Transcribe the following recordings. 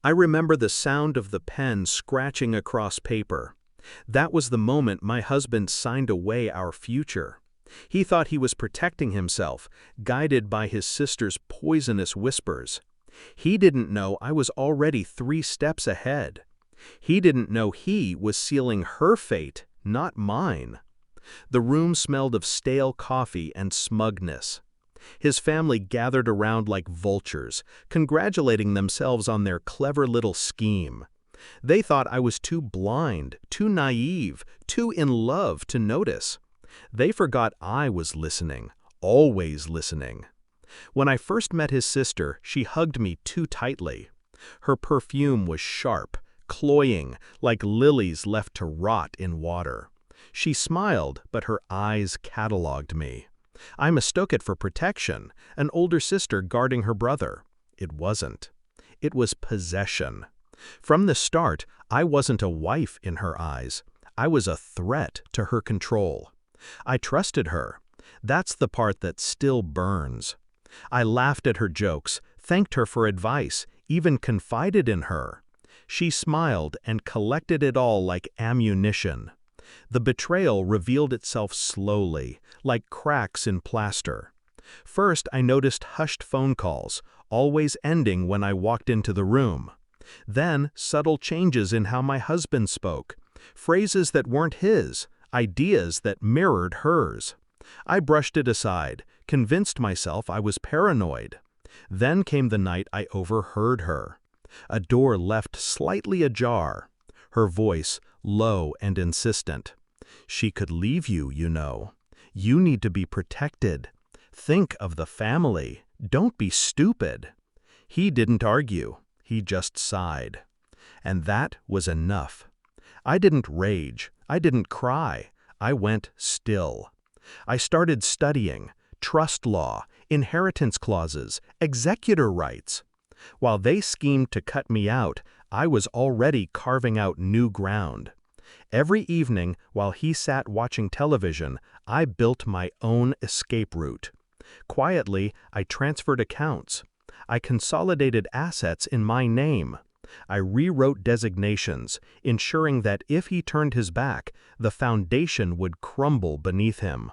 I remember the sound of the pen scratching across paper. That was the moment my husband signed away our future. He thought he was protecting himself, guided by his sister's poisonous whispers. He didn't know I was already 3 steps ahead. He didn't know he was sealing her fate, not mine. The room smelled of stale coffee and smugness. His family gathered around like vultures, congratulating themselves on their clever little scheme. They thought I was too blind, too naive, too in love to notice. They forgot I was listening, always listening. When I first met his sister, she hugged me too tightly. Her perfume was sharp, cloying, like lilies left to rot in water. She smiled, but her eyes catalogued me. I mistook it for protection, an older sister guarding her brother. It wasn't. It was possession. From the start, I wasn't a wife in her eyes. I was a threat to her control. I trusted her. That's the part that still burns. I laughed at her jokes, thanked her for advice, even confided in her. She smiled and collected it all like ammunition. The betrayal revealed itself slowly, like cracks in plaster. First, I noticed hushed phone calls, always ending when I walked into the room. Then, subtle changes in how my husband spoke, phrases that weren't his, ideas that mirrored hers. I brushed it aside, convinced myself I was paranoid. Then came the night I overheard her. A door left slightly ajar. Her voice, low and insistent. "She could leave you, you know. You need to be protected. Think of the family. Don't be stupid." He didn't argue. He just sighed. And that was enough. I didn't rage. I didn't cry. I went still. I started studying trust law, inheritance clauses, executor rights. While they schemed to cut me out, I was already carving out new ground. Every evening, while he sat watching television, I built my own escape route. Quietly, I transferred accounts. I consolidated assets in my name. I rewrote designations, ensuring that if he turned his back, the foundation would crumble beneath him.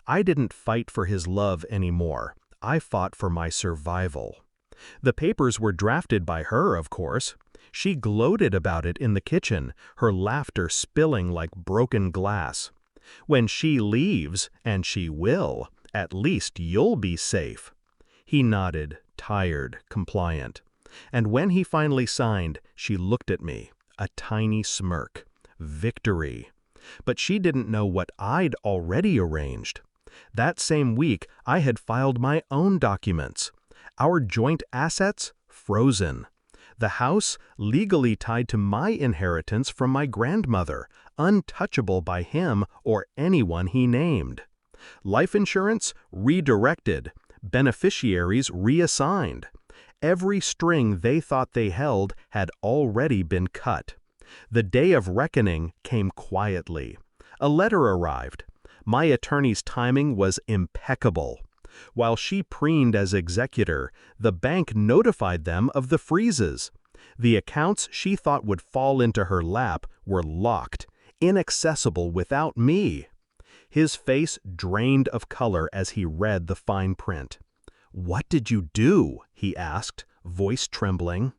I didn't fight for his love anymore. I fought for my survival. The papers were drafted by her, of course. She gloated about it in the kitchen, her laughter spilling like broken glass. When she leaves, and she will, at least you'll be safe. He nodded, tired, compliant. And when he finally signed, she looked at me, a tiny smirk. Victory. But she didn't know what I'd already arranged. That same week, I had filed my own documents. Our joint assets, frozen. The house, legally tied to my inheritance from my grandmother, untouchable by him or anyone he named. Life insurance, redirected. Beneficiaries reassigned. Every string they thought they held had already been cut. The day of reckoning came quietly. A letter arrived. My attorney's timing was impeccable. While she preened as executor, the bank notified them of the freezes. The accounts she thought would fall into her lap were locked, inaccessible without me. His face drained of color as he read the fine print. "What did you do?" he asked, voice trembling.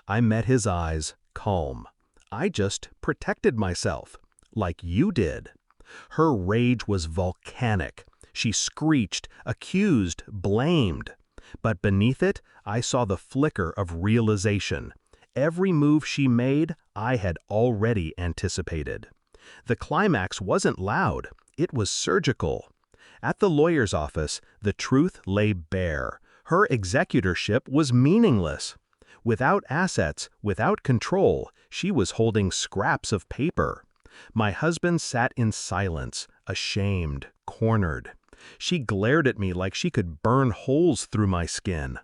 I met his eyes, calm. "I just protected myself, like you did." Her rage was volcanic. She screeched, accused, blamed. But beneath it, I saw the flicker of realization. Every move she made, I had already anticipated. The climax wasn't loud. It was surgical. At the lawyer's office, the truth lay bare. Her executorship was meaningless. Without assets, without control, she was holding scraps of paper. My husband sat in silence, ashamed, cornered. She glared at me like she could burn holes through my skin.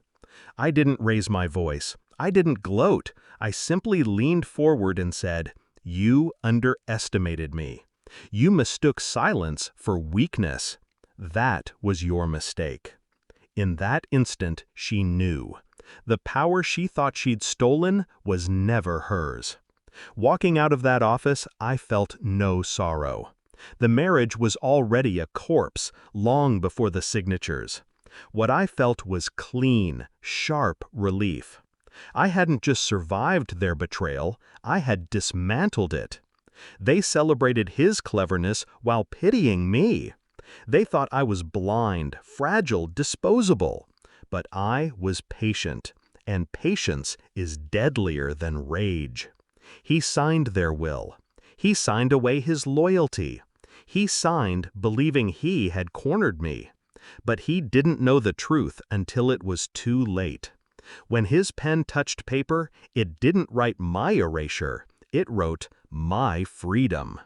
I didn't raise my voice. I didn't gloat. I simply leaned forward and said, "You underestimated me. You mistook silence for weakness. That was your mistake." In that instant, she knew. The power she thought she'd stolen was never hers. Walking out of that office, I felt no sorrow. The marriage was already a corpse, long before the signatures. What I felt was clean, sharp relief. I hadn't just survived their betrayal, I had dismantled it. They celebrated his cleverness while pitying me. They thought I was blind, fragile, disposable. But I was patient, and patience is deadlier than rage. He signed their will. He signed away his loyalty. He signed believing he had cornered me. But he didn't know the truth until it was too late. When his pen touched paper, it didn't write my erasure, it wrote my freedom.